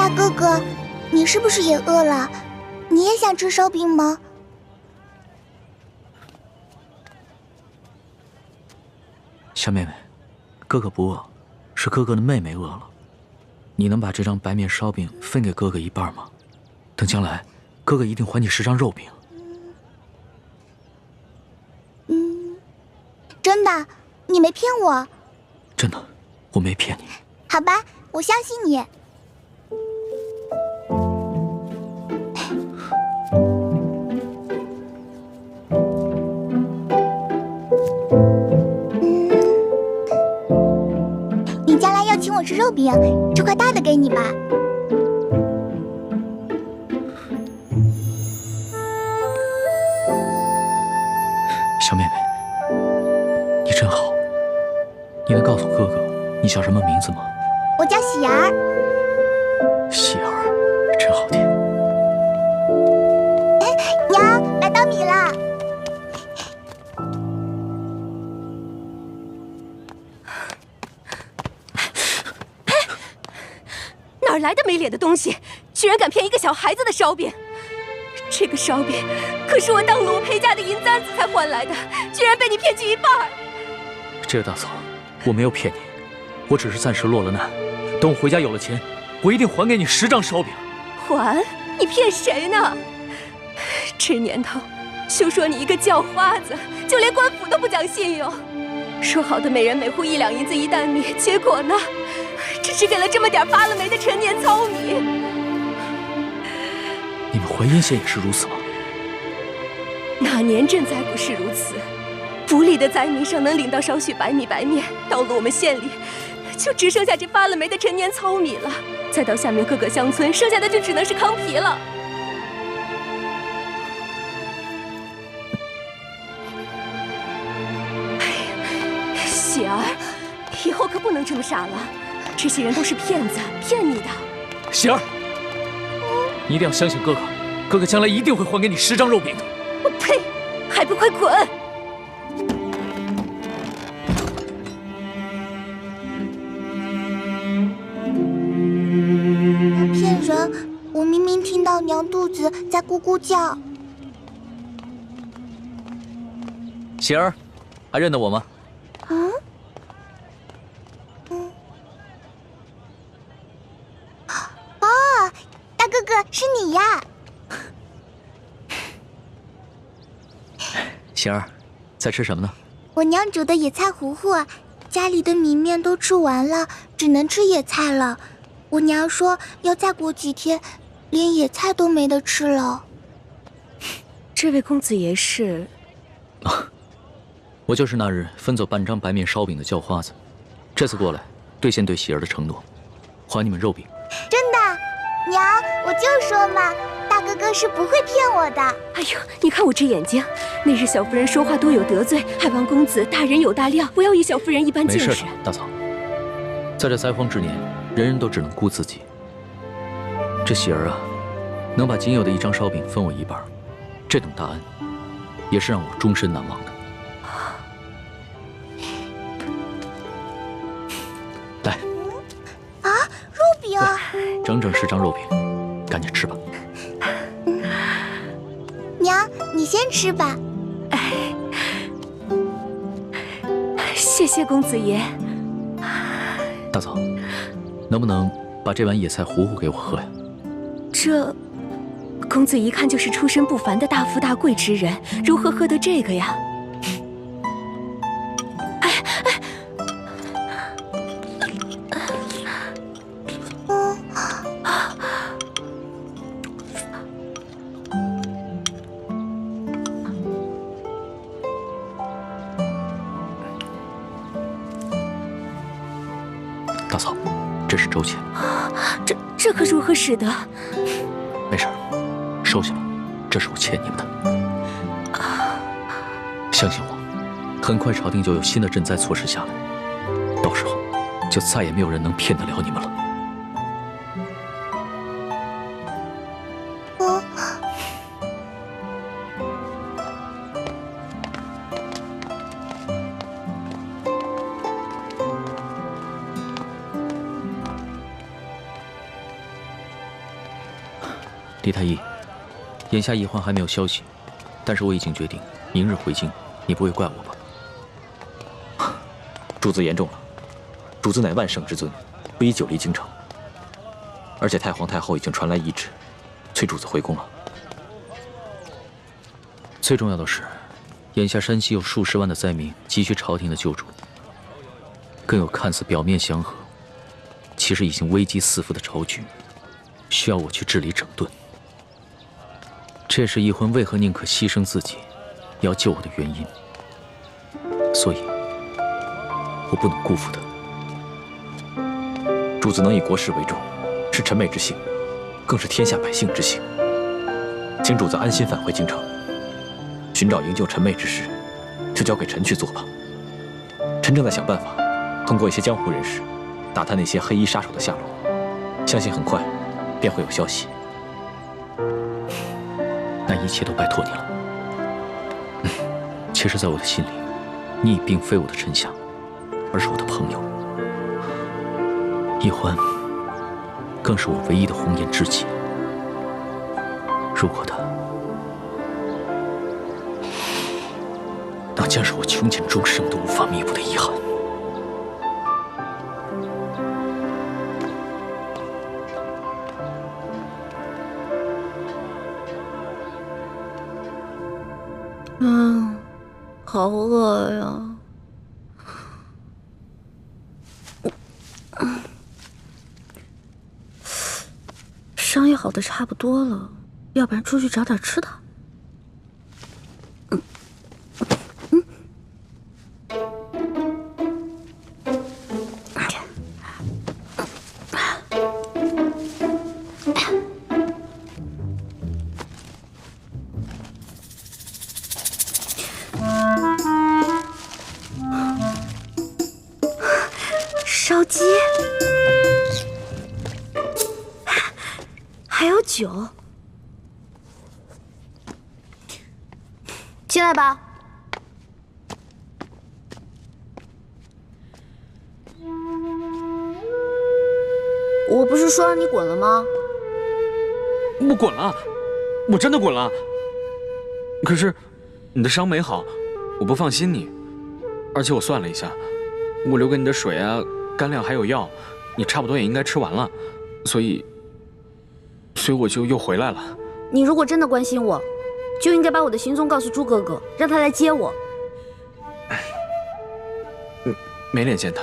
大哥哥，你是不是也饿了？你也想吃烧饼吗？小妹妹，哥哥不饿，是哥哥的妹妹饿了。你能把这张白面烧饼分给哥哥一半吗？等将来，哥哥一定还你10张肉饼。真的，你没骗我。真的，我没骗你。好吧，我相信你。你将来要请我吃肉饼，这块大的给你吧。小妹妹，你真好。你能告诉哥哥你叫什么名字吗？我叫喜儿。喜儿，真好听。娘，来稻米了。哪儿来的没脸的东西，居然敢骗一个小孩子的烧饼！这个烧饼可是我当罗培家的银簪子才换来的，居然被你骗去一半。这个大嫂，我没有骗你，我只是暂时落了难。等我回家有了钱，我一定还给你10张烧饼。还？你骗谁呢？这年头，休说你一个叫花子，就连官府都不讲信用。说好的每人每户1两银子1担米，结果呢？只是给了这么点发了霉的陈年糙米。你们淮阴县也是如此吗？哪年赈灾不是如此？不利的灾民尚能领到少许白米白面，到了我们县里，就只剩下这发了霉的陈年糙米了。再到下面各个乡村，剩下的就只能是糠皮了。喜儿，以后可不能这么傻了。这些人都是骗子，骗你的。喜儿，你一定要相信哥哥，哥哥将来一定会还给你10张肉饼的。我呸！还不快滚！骗人！我明明听到娘肚子在咕咕叫。喜儿，还认得我吗？哦，大哥哥是你呀！喜儿，在吃什么呢？我娘煮的野菜糊糊，家里的米面都吃完了，只能吃野菜了。我娘说要再过几天，连野菜都没得吃了。这位公子爷是？我就是那日分走半张白面烧饼的叫花子，这次过来兑现对喜儿的承诺，还你们肉饼。真的，娘，我就说嘛，大哥哥是不会骗我的。哎呦，你看我这眼睛，那日小夫人说话多有得罪，还望公子大人有大量，不要以小夫人一般见识。没事的，大嫂，在这灾荒之年，人人都只能顾自己。这喜儿啊，能把仅有的1张烧饼分我一半，这等大恩，也是让我终身难忘的。来，肉饼，整整10张肉饼，赶紧吃吧。娘，你先吃吧。谢谢公子爷。大嫂，能不能把这碗野菜糊糊给我喝呀？这公子一看就是出身不凡的大富大贵之人，如何喝得这个呀？大嫂，这是周钱。这可如何使得？没事，收下吧，这是我欠你们的。相信我，很快朝廷就有新的赈灾措施下来，到时候就再也没有人能骗得了你们了。李太医，眼下易欢还没有消息，但是我已经决定明日回京，你不会怪我吧？主子言重了，主子乃万圣之尊，不宜久离京城。而且太皇太后已经传来懿旨，催主子回宫了。最重要的是，眼下山西有数十万的灾民急需朝廷的救助，更有看似表面祥和，其实已经危机四伏的朝局，需要我去治理整顿。这也是易欢为何宁可牺牲自己，也要救我的原因。所以，我不能辜负他。主子能以国事为重，是臣妹之幸，更是天下百姓之幸。请主子安心返回京城，寻找营救臣妹之事，就交给臣去做吧。臣正在想办法，通过一些江湖人士，打探那些黑衣杀手的下落，相信很快便会有消息。那一切都拜托你了。其实，在我的心里，你已并非我的臣下，而是我的朋友。易欢更是我唯一的红颜知己。如果他，那将是我穷尽终生都无法弥补的遗憾。好饿呀！伤也好的差不多了，要不然出去找点吃的。烧鸡，还有酒，进来吧。我不是说让你滚了吗？我滚了，我真的滚了。可是你的伤没好，我不放心你，而且我算了一下，我留给你的水啊、干粮还有药，你差不多也应该吃完了，所以我就又回来了。你如果真的关心我，就应该把我的行踪告诉朱哥哥，让他来接我。没脸见他。